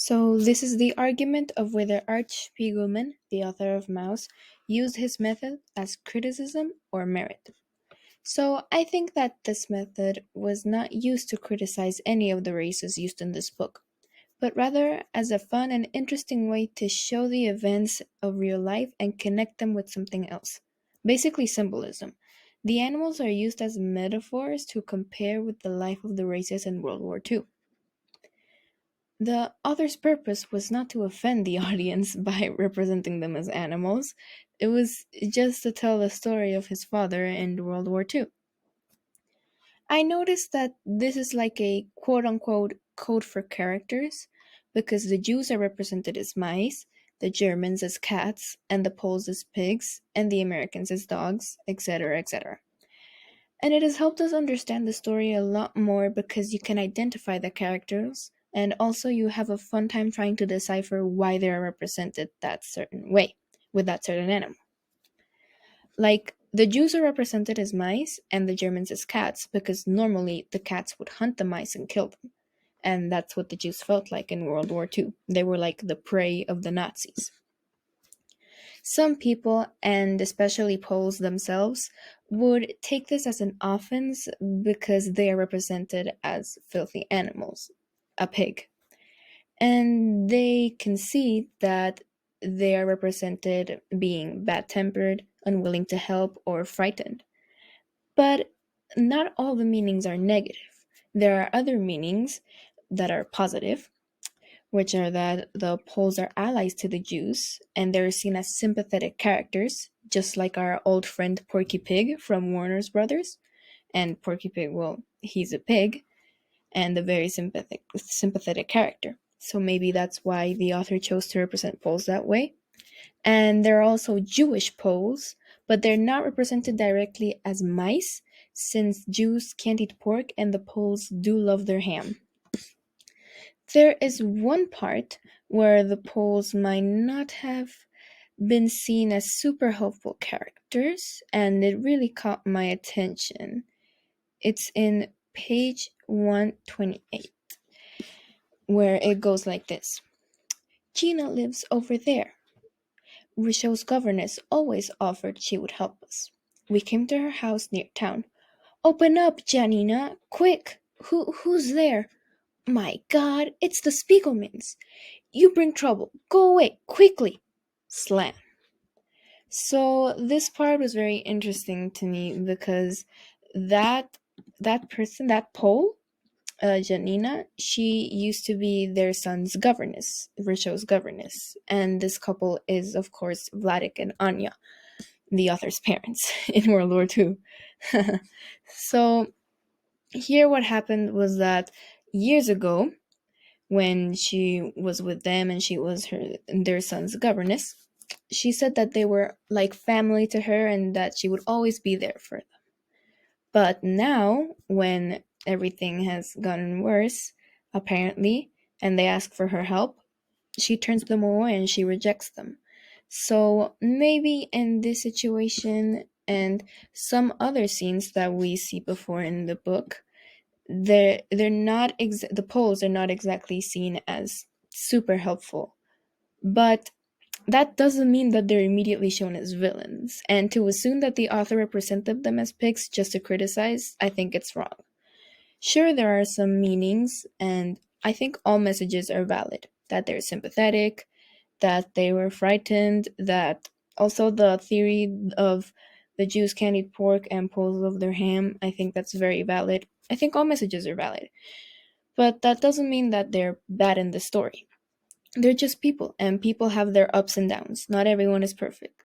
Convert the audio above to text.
So, this is the argument of whether Art Spiegelman, the author of Mouse, used his method as criticism or merit. So, I think that this method was not used to criticize any of the races used in this book, but rather as a fun and interesting way to show the events of real life and connect them with something else. Basically, symbolism. The animals are used as metaphors to compare with the life of the races in World War II. The author's purpose was not to offend the audience by representing them as animals. It was just to tell the story of his father in World War II. I noticed that this is like a quote unquote code for characters because the Jews are represented as mice, the Germans as cats, and the Poles as pigs, and the Americans as dogs, etc., etc. And it has helped us understand the story a lot more because you can identify the characters and also you have a fun time trying to decipher why they are represented that certain way with that certain animal. Like the Jews are represented as mice and the Germans as cats because normally the cats would hunt the mice and kill them. And that's what the Jews felt like in World War II. They were like the prey of the Nazis. Some people, and especially Poles themselves, would take this as an offense because they are represented as filthy animals, a pig. And they can see that they are represented being bad tempered, unwilling to help, or frightened. But not all the meanings are negative. There are other meanings that are positive, which are that the Poles are allies to the Jews and they're seen as sympathetic characters, just like our old friend Porky Pig from Warner's Brothers. And Porky Pig, well, he's a pig and a very sympathetic character. So maybe that's why the author chose to represent Poles that way. And there are also Jewish Poles, but they're not represented directly as mice, since Jews can't eat pork and the Poles do love their ham. There is one part where the Poles might not have been seen as super helpful characters, and it really caught my attention. It's in page 128, where it goes like this. Gina lives over there. Rochelle's governess always offered she would help us. We came to her house near town. Open up, Janina, quick! Who's there? My God, it's the Spiegelmans. You bring trouble. Go away, quickly. Slam. So this part was very interesting to me because that that person, that Pole, Janina, she used to be their son's governess, Rochelle's governess, and this couple is, of course, Vladek and Anya, the author's parents in World War II. So here, what happened was that years ago, when she was with them and she was their son's governess, she said that they were like family to her and that she would always be there for them. But now, when everything has gotten worse, apparently, and they ask for her help, she turns them away and she rejects them. So maybe in this situation and some other scenes that we see before in the book, they're not the Poles are not exactly seen as super helpful, but that doesn't mean that they're immediately shown as villains. And to assume that the author represented them as pigs just to criticize, I think it's wrong. Sure, there are some meanings, and I think all messages are valid. That they're sympathetic, that they were frightened, that also the theory of the Jews can't eat pork and Poles love their ham, I think that's very valid. I think all messages are valid. But that doesn't mean that they're bad in the story. They're just people, and people have their ups and downs. Not everyone is perfect.